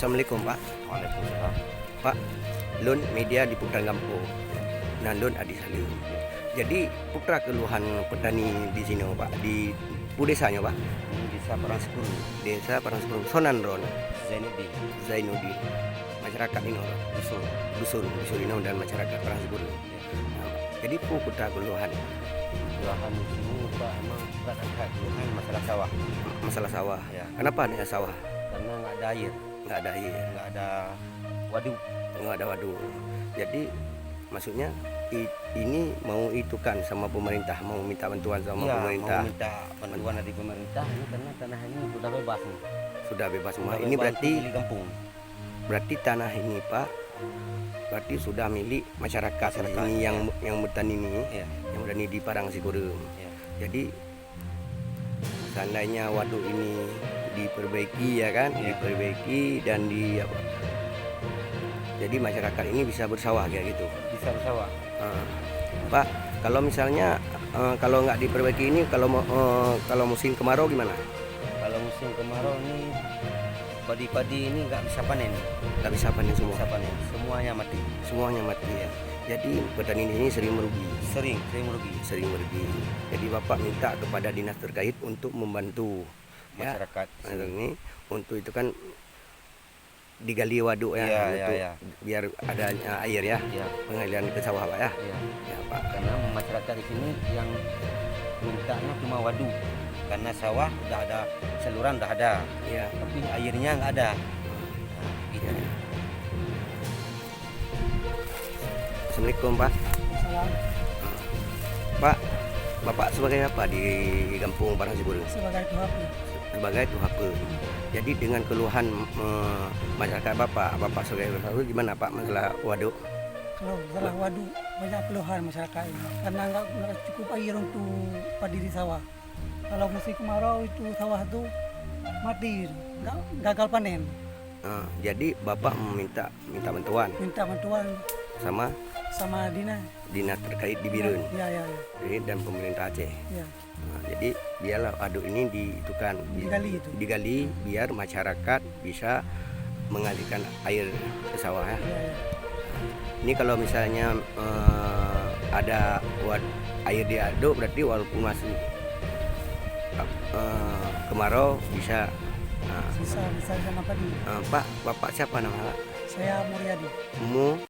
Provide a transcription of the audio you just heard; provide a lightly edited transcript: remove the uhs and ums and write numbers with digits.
Assalamualaikum Pak. Waalaikumsalam. Pak, Lun media di Putra Gampung. Nah, Lun Adi Salim. Jadi putra keluhan petani di sini Pak, di desanya Pak, Desa Parangsepuru, desa Parangsepuru, Sonandron, Zainuddin, Zainuddin. Masyarakat ini dusun ini dan masyarakat Parangsepuru. Nah, jadi putra keluhan Keluhan di sini Pak, emang ada keluhan masalah sawah. masalah sawah. Ya. Kenapa ada sawah? Karena nggak ada air, Nggak ada air, nggak ada waduk. nggak ada waduk. Jadi maksudnya ini mau itu kan sama pemerintah, mau minta bantuan sama Iya, pemerintah. mau minta bantuan dari pemerintah ini karena tanah ini sudah bebas nih. Sudah bebas semua. Sudah Ini bebas berarti untuk kampung. tanah ini Pak, berarti sudah milik masyarakat ini ya. yang bertani ini, Ya, yang bertani di Parangsipura. ya. Jadi seandainya waduk ini diperbaiki ya kan, Ya. diperbaiki dan jadi masyarakat ini bisa bersawah kayak gitu. Bisa bersawah. Pak, kalau misalnya kalau nggak diperbaiki ini, kalau musim kemarau gimana? Kalau musim kemarau ini padi-padi ini nggak bisa panen, Nggak bisa panen semua. bisa panen, semuanya mati. Semuanya mati ya. Jadi petani ini sering merugi. Sering merugi Sering merugi. Jadi Bapak minta kepada dinas terkait untuk membantu masyarakat. ya, ini untuk itu kan digali waduk ya, Iya, untuk iya. biar ada air ya, Ya, pengalian ke sawah Pak ya. ya. Ya Pak. Karena masyarakat di sini yang mintanya cuma waduk, karena sawah udah ada, saluran udah ada, Ya. tapi airnya nggak ada. Nah, gitu. Ya. Assalamualaikum Pak. Pak, Bapak sebagai apa di kampung Parangsipura? Sebagai tuhap. Sebagai tuhap. Jadi dengan keluhan masyarakat Bapak sebagai tuhap gimana Pak masalah waduk? Kalau masalah waduk banyak keluhan masyarakat ini karena nggak cukup air untuk padi di sawah. Kalau musim kemarau itu sawah itu mati, nggak gagal panen. Jadi Bapak minta bantuan Minta bantuan sama dinas terkait di Birun Ya. dan pemerintah Aceh. Ya. Jadi biarlah waduk ini digali biar masyarakat bisa mengalirkan air ke sawah ya. Ya. Ini kalau misalnya ada air di waduk berarti walaupun masih kemarau bisa. Bisa sama padi. Pak, Bapak siapa nama? Saya Muryadi. Mu